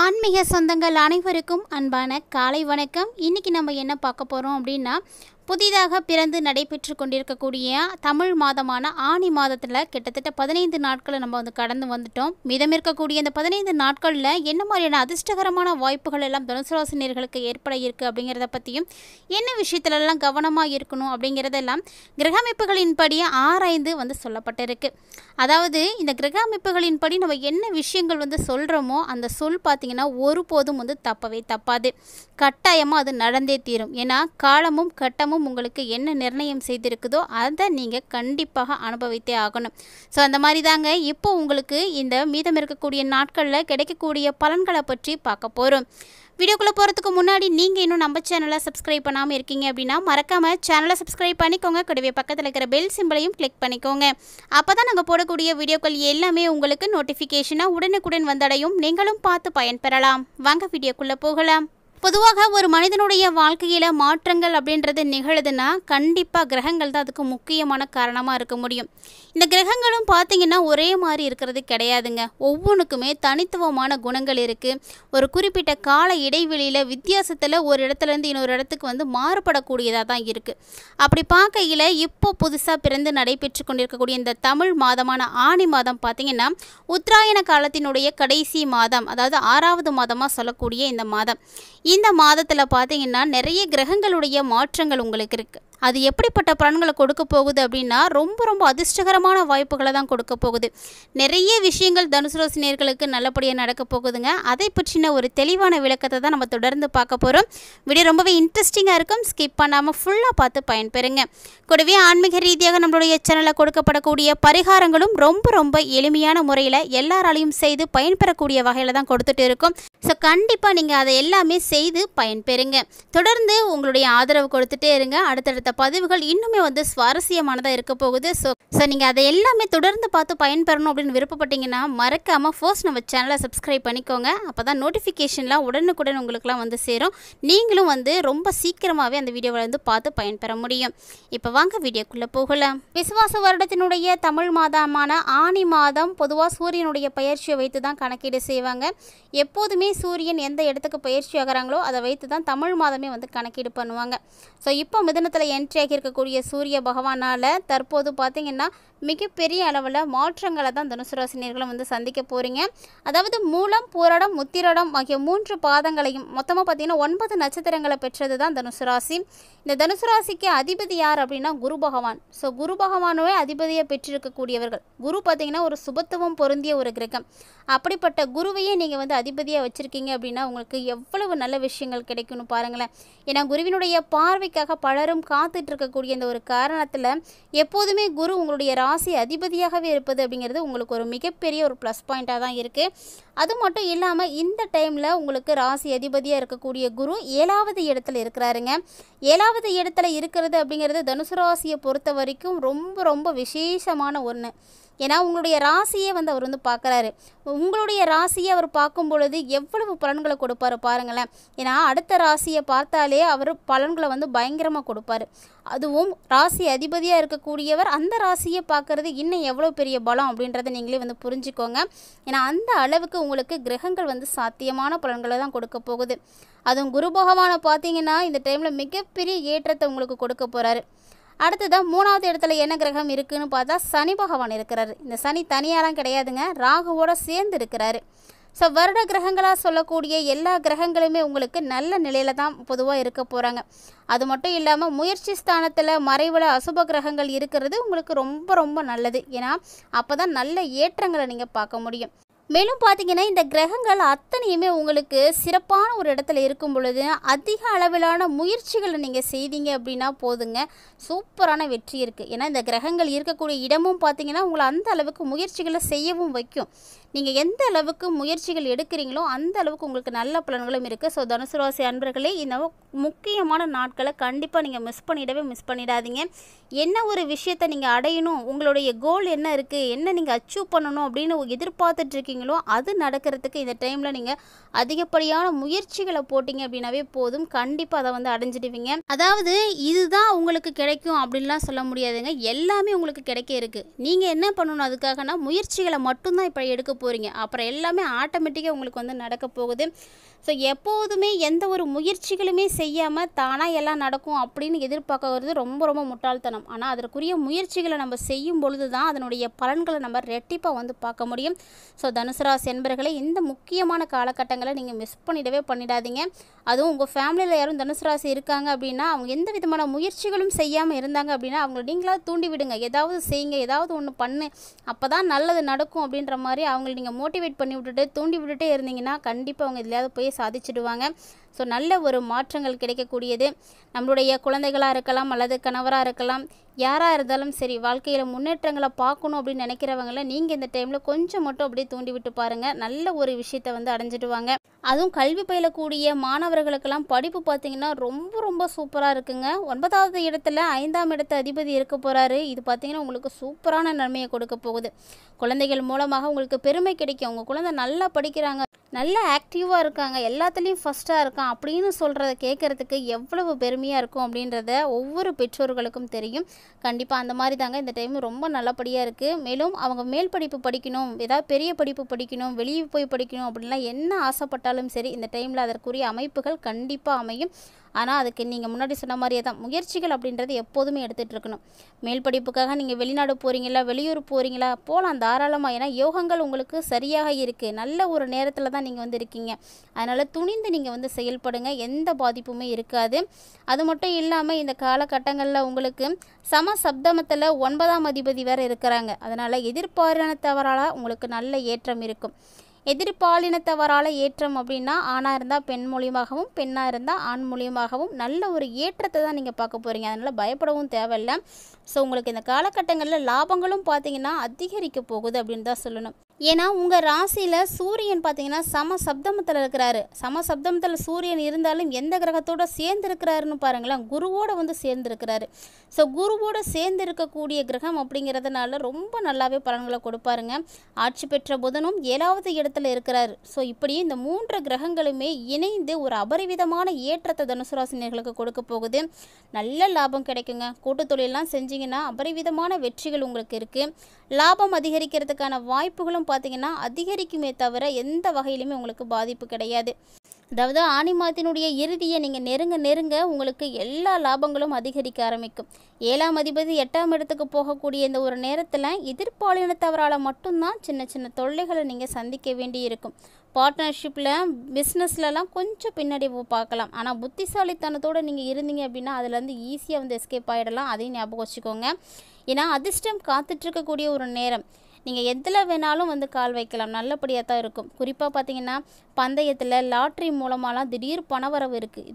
ஆன்மீக சொந்தங்கள் அனைவருக்கும் அன்பான காலை வணக்கம். இன்றைக்கி நம்ம என்ன பார்க்க போகிறோம் அப்படின்னா, புதிதாக பிறந்து நடைபெற்று கொண்டிருக்கக்கூடிய தமிழ் மாதமான ஆனி மாதத்தில் கிட்டத்தட்ட 15 நாட்களை நம்ம கடந்து வந்துட்டோம். மீதம் இருக்கக்கூடிய இந்த 15 நாட்களில் என்ன மாதிரியான அதிர்ஷ்டகரமான வாய்ப்புகள் எல்லாம் தனுசு ராசினியர்களுக்கு ஏற்பட இருக்குது அப்படிங்கிறத பற்றியும், என்ன விஷயத்துலலாம் கவனமாக இருக்கணும் அப்படிங்கிறதெல்லாம் கிரக அமைப்புகளின்படி ஆராய்ந்து சொல்லப்பட்டிருக்கு. அதாவது இந்த கிரக அமைப்புகளின்படி நம்ம என்ன விஷயங்கள் சொல்கிறோமோ அந்த சொல் பார்த்திங்கன்னா ஒருபோதும் தப்பவே தப்பாது. கட்டாயமாக அது நடந்தே தீரும். ஏன்னா காலமும் கட்டமும் உங்களுக்கு என்ன நிர்ணயம் செய்திருக்குதோ அதை நீங்கள் கண்டிப்பாக அனுபவித்தே ஆகணும். ஸோ அந்த மாதிரி தாங்க இப்போ உங்களுக்கு இந்த மீதம் இருக்கக்கூடிய நாட்களில் கிடைக்கக்கூடிய பலன்களை பற்றி பார்க்க போகிறோம். வீடியோக்குள்ளே போகிறதுக்கு முன்னாடி நீங்கள் இன்னும் நம்ம சேனலை சப்ஸ்கிரைப் பண்ணாமல் இருக்கீங்க அப்படின்னா மறக்காமல் சேனலை சப்ஸ்கிரைப் பண்ணிக்கோங்க. கூடவே பக்கத்தில் இருக்கிற பெல் சிம்பிளையும் கிளிக் பண்ணிக்கோங்க. அப்போ தான் நாங்கள் போடக்கூடிய வீடியோக்கள் எல்லாமே உங்களுக்கு நோட்டிஃபிகேஷனாக உடனுக்குடன் வந்தடையும். நீங்களும் பார்த்து பயன்பெறலாம். வாங்க வீடியோக்குள்ளே போகலாம். பொதுவாக ஒரு மனிதனுடைய வாழ்க்கையில் மாற்றங்கள் அப்படின்றது நிகழுதுன்னா கண்டிப்பாக கிரகங்கள் தான் அதுக்கு முக்கியமான காரணமாக இருக்க முடியும். இந்த கிரகங்களும் பார்த்திங்கன்னா ஒரே மாதிரி இருக்கிறது கிடையாதுங்க. ஒவ்வொன்றுக்குமே தனித்துவமான குணங்கள் இருக்குது. ஒரு குறிப்பிட்ட கால இடைவெளியில் வித்தியாசத்தில் ஒரு இடத்துலேருந்து இன்னொரு இடத்துக்கு மாறுபடக்கூடியதாக தான் இருக்குது. அப்படி பார்க்கையில் இப்போ புதுசாக பிறந்து நடைபெற்று கொண்டிருக்கக்கூடிய இந்த தமிழ் மாதமான ஆனி மாதம் பார்த்திங்கன்னா உத்தராயண காலத்தினுடைய கடைசி மாதம், அதாவது 6வது மாதமாக சொல்லக்கூடிய இந்த மாதம். இந்த மாதத்தில் பார்த்தீங்கன்னா நிறைய கிரகங்களுடைய மாற்றங்கள் உங்களுக்கு இருக்குது. அது எப்படிப்பட்ட பலன்களை கொடுக்க போகுது அப்படின்னா ரொம்ப அதிர்ஷ்டகரமான வாய்ப்புகளை தான் கொடுக்க போகுது. நிறைய விஷயங்கள் தனுசு ராசி நேயர்களுக்கு நல்லபடியாக நடக்க போகுதுங்க. அதை பற்றின ஒரு தெளிவான விளக்கத்தை தான் நம்ம தொடர்ந்து பார்க்க போகிறோம். வீடியோ ரொம்பவே இன்ட்ரெஸ்டிங்காக இருக்கும். ஸ்கிப் பண்ணாமல் ஃபுல்லாக பார்த்து பயன்பெறுங்க. கூடவே ஆன்மீக ரீதியாக நம்மளுடைய சேனலில் கொடுக்கப்படக்கூடிய பரிகாரங்களும் ரொம்ப எளிமையான முறையில் எல்லாராலையும் செய்து பயன்பெறக்கூடிய வகையில் தான் கொடுத்துட்டு இருக்கோம். ஸோ கண்டிப்பாக நீங்கள் அதை எல்லாமே செய்து பயன்பெறுங்க. தொடர்ந்து உங்களுடைய ஆதரவு கொடுத்துட்டே இருங்க. அடுத்தடுத்த பதிவுகள் இன்னுமே சுவாரஸ்யமானதாக இருக்க போகுது. ஸோ நீங்கள் அதை எல்லாமே தொடர்ந்து பார்த்து பயன்பெறணும் அப்படின்னு விருப்பப்பட்டீங்கன்னா மறக்காமல் ஃபர்ஸ்ட் நம்ம சேனலை சப்ஸ்கிரைப் பண்ணிக்கோங்க. அப்போ தான் நோட்டிஃபிகேஷன்லாம் உடனுக்குடன் உங்களுக்குலாம் சேரும். நீங்களும் ரொம்ப சீக்கிரமாகவே அந்த வீடியோவை பார்த்து பயன்பெற முடியும். இப்போ வாங்க வீடியோக்குள்ளே போகலாம். விசுவாச வருடத்தினுடைய தமிழ் மாதமான ஆனி மாதம் பொதுவாக சூரியனுடைய பயிற்சியை வைத்து தான் கணக்கீடு செய்வாங்க. எப்போதுமே சூரியன் எந்த இடத்துக்கு பயிற்சி ஆகிறாங்களோ அதை வைத்து தான் தமிழ் மாதமே கணக்கீடு பண்ணுவாங்க. ஸோ இப்போ மிதுனத்தில் என்ட்ரி ஆகி இருக்கக்கூடிய சூரிய பகவானால் தற்போது பார்த்திங்கன்னா மிகப்பெரிய அளவில் மாற்றங்களை தான் தனுசு ராசினியர்களும் சந்திக்க போகிறீங்க. அதாவது மூலம், பூரடம், உத்திரடம் ஆகிய 3 பாதங்களையும் மொத்தமாக பார்த்திங்கன்னா 9 நட்சத்திரங்களை பெற்றது தான் தனுசு ராசி. இந்த தனுசு ராசிக்கு அதிபதி யார் அப்படின்னா குரு பகவான். ஸோ குரு பகவானவே அதிபதியை பெற்றிருக்கக்கூடியவர்கள். குரு பார்த்திங்கன்னா ஒரு சுபத்துவம் பொருந்திய ஒரு கிரகம். அப்படிப்பட்ட குருவையே நீங்கள் அதிபதியாக வச்சுருக்கீங்க அப்படின்னா உங்களுக்கு எவ்வளவு நல்ல விஷயங்கள் கிடைக்கும்னு பாருங்களேன். ஏன்னா குருவினுடைய பார்வைக்காக பலரும் காத்துட்டு இருக்கக்கூடிய இந்த ஒரு காரணத்தில் எப்போதுமே குரு உங்களுடைய ராசி அதிபதியாகவே இருப்பது அப்படிங்கிறது உங்களுக்கு ஒரு மிகப்பெரிய ஒரு ப்ளஸ் பாயிண்ட்டாக தான் இருக்குது. அது மட்டும் இல்லாமல் இந்த டைமில் உங்களுக்கு ராசி அதிபதியாக இருக்கக்கூடிய குரு 7வது இடத்துல இருக்கிறாருங்க. 7வது இடத்துல இருக்கிறது அப்படிங்கிறது தனுசு ராசியை பொறுத்த வரைக்கும் ரொம்ப விசேஷமான ஒன்று. ஏன்னா உங்களுடைய ராசியே அவர் பார்க்குறாரு. உங்களுடைய ராசியை அவர் பார்க்கும் பொழுது எவ்வளவு பலன்களை கொடுப்பாரு பாருங்களேன். ஏன்னா அடுத்த ராசியை பார்த்தாலே அவர் பலன்களை பயங்கரமாக கொடுப்பார். அதுவும் ராசி அதிபதியாக இருக்கக்கூடியவர் அந்த ராசியை பார்க்குறது இன்னும் எவ்வளோ பெரிய பலம் அப்படின்றத நீங்களே புரிஞ்சுக்கோங்க. ஏன்னா அந்த அளவுக்கு உங்களுக்கு கிரகங்கள் சாத்தியமான பலன்களை தான் கொடுக்க போகுது. அதுவும் குரு பகவானை பார்த்தீங்கன்னா இந்த டைமில் மிகப்பெரிய ஏற்றத்தை உங்களுக்கு கொடுக்க போகிறாரு. அடுத்ததான் 3வது இடத்துல என்ன கிரகம் இருக்குதுன்னு பார்த்தா சனி பகவான் இருக்கிறாரு. இந்த சனி தனியாலாம் கிடையாதுங்க, ராகுவோட சேர்ந்து இருக்கிறாரு. ஸோ வருட கிரகங்களாக சொல்லக்கூடிய எல்லா கிரகங்களுமே உங்களுக்கு நல்ல நிலையில் தான் பொதுவாக இருக்க போகிறாங்க. அது மட்டும் இல்லாமல் முயற்சி ஸ்தானத்தில் மறைவில் அசுப கிரகங்கள் இருக்கிறது உங்களுக்கு ரொம்ப நல்லது. ஏன்னா அப்போ தான் நல்ல ஏற்றங்களை நீங்கள் பார்க்க முடியும். மேலும் பார்த்தீங்கன்னா இந்த கிரகங்கள் அத்தனையுமே உங்களுக்கு சிறப்பான ஒரு இடத்துல இருக்கும் பொழுது அதிக அளவிலான முயற்சிகளை நீங்கள் செய்தீங்க அப்படின்னா போதுங்க, சூப்பரான வெற்றி இருக்குது. ஏன்னா இந்த கிரகங்கள் இருக்கக்கூடிய இடமும் பார்த்தீங்கன்னா உங்களை அந்த அளவுக்கு முயற்சிகளை செய்யவும் வைக்கும். நீங்கள் எந்த அளவுக்கு முயற்சிகள் எடுக்கிறீங்களோ அந்த அளவுக்கு உங்களுக்கு நல்ல பலன்களும் இருக்குது. ஸோ தனுசு ராசி அன்பர்களே இந்த முக்கியமான நாட்களை கண்டிப்பாக நீங்கள் மிஸ் பண்ணிடாதீங்க. என்ன ஒரு விஷயத்தை நீங்கள் அடையணும், உங்களுடைய கோல் என்ன இருக்குது, என்ன நீங்கள் அச்சீவ் பண்ணணும் அப்படின்னு எதிர்பார்த்துட்டு இருக்கீங்களோ அது நடக்கிறதுக்கு இந்த டைமில் நீங்கள் அதிகப்படியான முயற்சிகளை போட்டிங்க அப்படின்னாவே போதும், கண்டிப்பாக அதை அடைஞ்சிடுவீங்க. அதாவது இதுதான் உங்களுக்கு கிடைக்கும் அப்படின்லாம் சொல்ல முடியாதுங்க. எல்லாமே உங்களுக்கு கிடைக்க இருக்குது. நீங்கள் என்ன பண்ணணும் அதுக்காகனா முயற்சிகளை மட்டும்தான் இப்போ எடுக்க போகிறீங்க. அப்புறம் எல்லாமே ஆட்டோமேட்டிக்காக உங்களுக்கு வந்து நடக்க போகுது. ஸோ எப்போதுமே எந்த ஒரு முயற்சிகளுமே செய்யாமல் தானாக எல்லாம் நடக்கும் அப்படின்னு எதிர்பார்க்கறது ரொம்ப ரொம்ப முட்டாள்தனம். ஆனால் அதற்குரிய முயற்சிகளை நம்ம செய்யும் பொழுது தான் அதனுடைய பலன்களை நம்ம ரெட்டிப்பாக வந்து பார்க்க முடியும். ஸோ தனுசு ராசி என்பர்களே, இந்த முக்கியமான காலகட்டங்களை நீங்கள் மிஸ் பண்ணிடாதீங்க. அதுவும் உங்கள் ஃபேமிலியில் யாரும் தனுசு ராசி இருக்காங்க அப்படின்னா, அவங்க எந்த விதமான முயற்சிகளும் செய்யாமல் இருந்தாங்க அப்படின்னா அவங்கள நீங்களாக தூண்டி விடுங்க. ஏதாவது செய்யுங்க, ஏதாவது ஒன்று பண்ணு, அப்போ தான் நல்லது நடக்கும் அப்படின்ற மாதிரி அவங்களை நீங்கள் மோட்டிவேட் பண்ணி விட்டுட்டு தூண்டி விட்டுட்டே இருந்தீங்கன்னா கண்டிப்பாக அவங்க எதுலையாவது போய் சாதிச்சிடுவாங்க. ஸோ நல்ல ஒரு மாற்றங்கள் கிடைக்கக்கூடியது. நம்மளுடைய குழந்தைகளாக இருக்கலாம் அல்லது கணவராக இருக்கலாம், யாராக இருந்தாலும் சரி, வாழ்க்கையில் முன்னேற்றங்களை பார்க்கணும் அப்படின்னு நினைக்கிறவங்கள நீங்கள் இந்த டைமில் கொஞ்சம் மட்டும் அப்படியே தூண்டி விட்டு பாருங்கள். நல்ல ஒரு விஷயத்தை வந்து அடைஞ்சிடுவாங்க. அதுவும் கல்வி பயிலக்கூடிய மாணவர்களுக்கெல்லாம் படிப்பு பார்த்திங்கன்னா ரொம்ப ரொம்ப சூப்பராக இருக்குங்க. 9வது இடத்துல 5ஆம் இடத்து அதிபதி இருக்க போகிறாரு. இது பார்த்திங்கன்னா உங்களுக்கு சூப்பரான நன்மையை கொடுக்க போகுது. குழந்தைகள் மூலமாக உங்களுக்கு பெருமை கிடைக்கும். உங்கள் குழந்தை நல்லா படிக்கிறாங்க, நல்ல ஆக்டிவாக இருக்காங்க, எல்லாத்துலேயும் ஃபஸ்ட்டாக இருக்கான் அப்படின்னு சொல்கிறத கேட்குறதுக்கு எவ்வளவு பெருமையாக இருக்கும் அப்படின்றத ஒவ்வொரு பெற்றோர்களுக்கும் தெரியும். கண்டிப்பாக அந்த மாதிரி தாங்க இந்த டைம் ரொம்ப நல்லபடியாக இருக்குது. மேலும் அவங்க மேல் படிப்பு படிக்கணும், ஏதாவது பெரிய படிப்பு படிக்கணும், வெளியே போய் படிக்கணும் அப்படின்லாம் என்ன ஆசைப்பட்டாலும் சரி, இந்த டைமில் அதற்குரிய அமைப்புகள் கண்டிப்பாக அமையும். ஆனால் அதுக்கு நீங்கள் முன்னாடி சொன்ன மாதிரியே தான் முயற்சிகள் அப்படின்றது எப்போதுமே எடுத்துகிட்டு இருக்கணும். மேல் படிப்புக்காக நீங்கள் வெளிநாடு போகிறீங்களா, வெளியூர் போகிறீங்களா, போகலாம் தாராளமாக. ஏன்னா யோகங்கள் உங்களுக்கு சரியாக இருக்குது. நல்ல ஒரு நேரத்தில் தான் நீங்கள் வந்து இருக்கீங்க. அதனால் துணிந்து நீங்கள் வந்து செயல்படுங்க, எந்த பாதிப்புமே இருக்காது. அது மட்டும் இல்லாமல் இந்த காலகட்டங்களில் உங்களுக்கு சப்தமத்தில் 9ஆம் அதிபதி வேறு இருக்கிறாங்க. அதனால் எதிர்பாராதவரால் உங்களுக்கு நல்ல ஏற்றம் இருக்கும். எதிர்பாலினத்தவரால் ஏற்றம் அப்படின்னா ஆணாக இருந்தால் பெண் மூலியமாகவும், பெண்ணாக இருந்தால் ஆண் மூலியமாகவும் நல்ல ஒரு ஏற்றத்தை தான் நீங்கள் பார்க்க போகிறீங்க. அதனால் பயப்படவும் தேவையில்லை. ஸோ உங்களுக்கு இந்த காலகட்டங்களில் லாபங்களும் பார்த்திங்கன்னா அதிகரிக்க போகுது அப்படின்னு தான் சொல்லணும். ஏன்னா உங்கள் ராசியில் சூரியன் பார்த்திங்கன்னா சப்தமத்தில் இருக்கிறாரு. சப்தமத்தில் சூரியன் இருந்தாலும் எந்த கிரகத்தோடு சேர்ந்துருக்கிறாருன்னு பாருங்களேன், குருவோடு வந்து சேர்ந்துருக்கிறாரு. ஸோ குருவோடு சேர்ந்து இருக்கக்கூடிய கிரகம் அப்படிங்கிறதுனால ரொம்ப நல்லாவே பலன்களை கொடுப்பாருங்க. ஆட்சி பெற்ற புதனும் 7வது இடத்துல இருக்கிறாரு. ஸோ இப்படி இந்த 3 கிரகங்களுமே இணைந்து ஒரு அபரிவிதமான ஏற்றத்தை தனுசு ராசினியர்களுக்கு கொடுக்க போகுது. நல்ல லாபம் கிடைக்குங்க. கூட்டு தொழிலெலாம் செஞ்சிங்கன்னா அபரிவிதமான வெற்றிகள் உங்களுக்கு இருக்குது. லாபம் அதிகரிக்கிறதுக்கான வாய்ப்புகளும் பார்த்திங்கன்னா அதிகரிக்குமே தவிர எந்த வகையிலுமே உங்களுக்கு பாதிப்பு கிடையாது. அதாவது ஆனி மாதத்தினுடைய இறுதியை நீங்கள் நெருங்க உங்களுக்கு எல்லா லாபங்களும் அதிகரிக்க ஆரம்பிக்கும். 7ஆம் அதிபதி 8ஆம் இடத்துக்கு போகக்கூடிய இந்த ஒரு நேரத்தில் எதிர்பாலினத்தவரால் மட்டும்தான் சின்ன சின்ன தொல்லைகளை நீங்கள் சந்திக்க வேண்டி இருக்கும். பார்ட்னர்ஷிப்பில் பிஸ்னஸ்லலாம் கொஞ்சம் பின்னாடி பார்க்கலாம். ஆனால் புத்திசாலித்தனத்தோடு நீங்கள் இருந்தீங்க அப்படின்னா அதுலேருந்து ஈஸியாக வந்து எஸ்கேப் ஆகிடலாம். அதையும் ஞாபகம் வச்சுக்கோங்க. ஏன்னா அதிர்ஷ்டம் காத்துட்ருக்கக்கூடிய ஒரு நேரம். நீங்கள் எதில் வேணாலும் வந்து கால் வைக்கலாம், நல்லபடியாக தான் இருக்கும். குறிப்பாக பார்த்தீங்கன்னா பந்தயத்தில் லாட்ரி மூலமாலாம் திடீர் பணவரவு இருக்குது.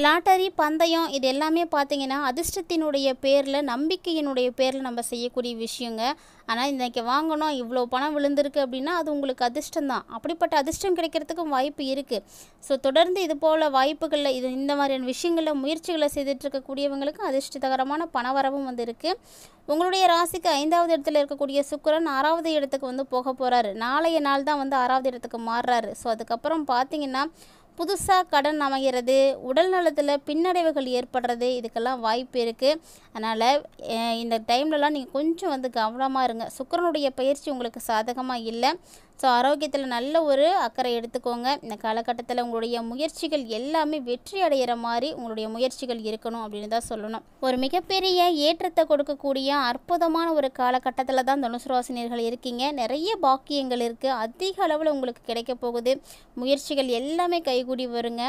லாட்டரி, பந்தயம் இது எல்லாமே பார்த்திங்கன்னா அதிர்ஷ்டத்தினுடைய பேரில், நம்பிக்கையினுடைய பேரில் நம்ம செய்யக்கூடிய விஷயங்க. ஆனால் இன்றைக்கி வாங்கணும், இவ்வளோ பணம் விழுந்திருக்கு அப்படின்னா அது உங்களுக்கு அதிர்ஷ்டம் தான். அப்படிப்பட்ட அதிர்ஷ்டம் கிடைக்கிறதுக்கும் வாய்ப்பு இருக்குது. ஸோ தொடர்ந்து இது போல் வாய்ப்புகளில் இந்த மாதிரியான விஷயங்களில் முயற்சிகளை செய்துட்ருக்கக்கூடியவங்களுக்கு அதிர்ஷ்டகரமான பணவரவும் வந்து இருக்குது. உங்களுடைய ராசிக்கு 5வது இடத்துல இருக்கக்கூடிய சுக்கிரன் 6வது இடத்துக்கு வந்து போக போகிறாரு. நாளைய நாள் தான் வந்து 6வது இடத்துக்கு மாறுறாரு. ஸோ அதுக்கப்புறம் பார்த்திங்கன்னா புதுசாக கடன் அமைகிறது, உடல் நலத்தில் பின்னடைவுகள் ஏற்படுறது, இதுக்கெல்லாம் வாய்ப்பு இருக்குது. அதனால் இந்த டைம்லலாம் நீங்கள் கொஞ்சம் வந்து கவனமாக இருங்க. சுக்கிரனுடைய பயிற்சி உங்களுக்கு சாதகமாக இல்லை. ஸோ ஆரோக்கியத்தில் நல்ல ஒரு அக்கறை எடுத்துக்கோங்க. இந்த காலகட்டத்தில் உங்களுடைய முயற்சிகள் எல்லாமே வெற்றி அடைகிற மாதிரி உங்களுடைய முயற்சிகள் இருக்கணும் அப்படின்னு தான் சொல்லணும். ஒரு மிகப்பெரிய ஏற்றத்தை கொடுக்கக்கூடிய அற்புதமான ஒரு காலகட்டத்தில் தான் தனுசு ராசினியர்கள் இருக்கீங்க. நிறைய பாக்கியங்கள் இருக்குது, அதிக அளவில் உங்களுக்கு கிடைக்க போகுது. முயற்சிகள் எல்லாமே கைகூடி வருங்க.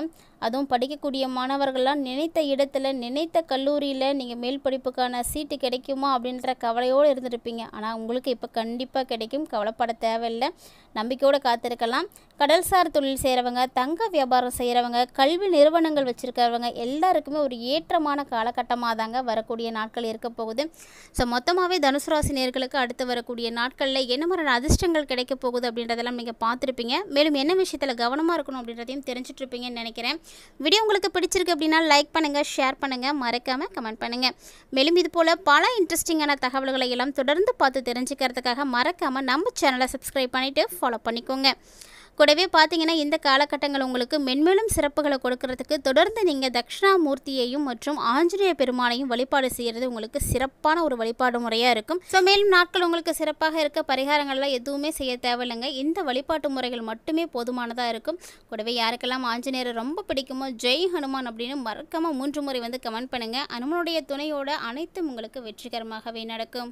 அதுவும் படிக்கக்கூடிய மாணவர்கள்லாம் நினைத்த இடத்துல, நினைத்த கல்லூரியில் நீங்கள் மேல் படிப்புக்கான சீட்டு கிடைக்குமா அப்படின்ற கவலையோடு இருந்துருப்பீங்க. ஆனால் உங்களுக்கு இப்போ கண்டிப்பாக கிடைக்கும், கவலைப்பட தேவையில்லை. நம்பிக்கையோடு காத்திருக்கலாம். கடல்சார் தொழில் செய்கிறவங்க, தங்க வியாபாரம் செய்கிறவங்க, கல்வி நிறுவனங்கள் வச்சுருக்கிறவங்க எல்லாருக்குமே ஒரு ஏற்றமான காலகட்டமாக தாங்க வரக்கூடிய நாட்கள் இருக்க போகுது. ஸோ மொத்தமாகவே தனுசு ராசி நேயர்களுக்கு அடுத்து வரக்கூடிய நாட்களில் என்ன மாதிரியான அதிர்ஷ்டங்கள் கிடைக்க போகுது அப்படின்றதெல்லாம் நீங்கள் பார்த்துருப்பீங்க. மேலும் என்ன விஷயத்தில் கவனமாக இருக்கணும் அப்படின்றதையும் தெரிஞ்சிட்ருப்பீங்கன்னு நினைக்கிறேன். வீடியோ உங்களுக்கு பிடிச்சிருக்கு அப்படின்னா லைக் பண்ணுங்கள், ஷேர் பண்ணுங்கள், மறக்காமல் கமெண்ட் பண்ணுங்கள். மேலும் இது போல் பல இன்ட்ரெஸ்டிங்கான தகவல்களை எல்லாம் தொடர்ந்து பார்த்து தெரிஞ்சுக்கிறதுக்காக மறக்காமல் நம்ம சேனலை சப்ஸ்கிரைப் பண்ணிவிட்டு ஃபாலோ பண்ணிக்கோங்க. கூடவே பார்த்தீங்கன்னா இந்த காலகட்டங்கள் உங்களுக்கு மென்மேலும் சிறப்புகளை கொடுக்கறதுக்கு தொடர்ந்து நீங்கள் தட்சிணாமூர்த்தியையும் மற்றும் ஆஞ்சநேய பெருமானையும் வழிபாடு செய்கிறது உங்களுக்கு சிறப்பான ஒரு வழிபாடு முறையாக இருக்கும். ஸோ மேலும் நாட்கள் உங்களுக்கு சிறப்பாக இருக்க பரிகாரங்கள்லாம் எதுவுமே செய்ய தேவையில்லைங்க. இந்த வழிபாட்டு முறைகள் மட்டுமே போதுமானதாக இருக்கும். கூடவே யாருக்கெல்லாம் ஆஞ்சநேயரை ரொம்ப பிடிக்குமோ ஜெய் ஹனுமான் அப்படின்னு மறக்காமல் 3 முறை வந்து கமெண்ட் பண்ணுங்கள். ஹனுமனுடைய துணையோட அனைத்தும் உங்களுக்கு வெற்றிகரமாகவே நடக்கும்.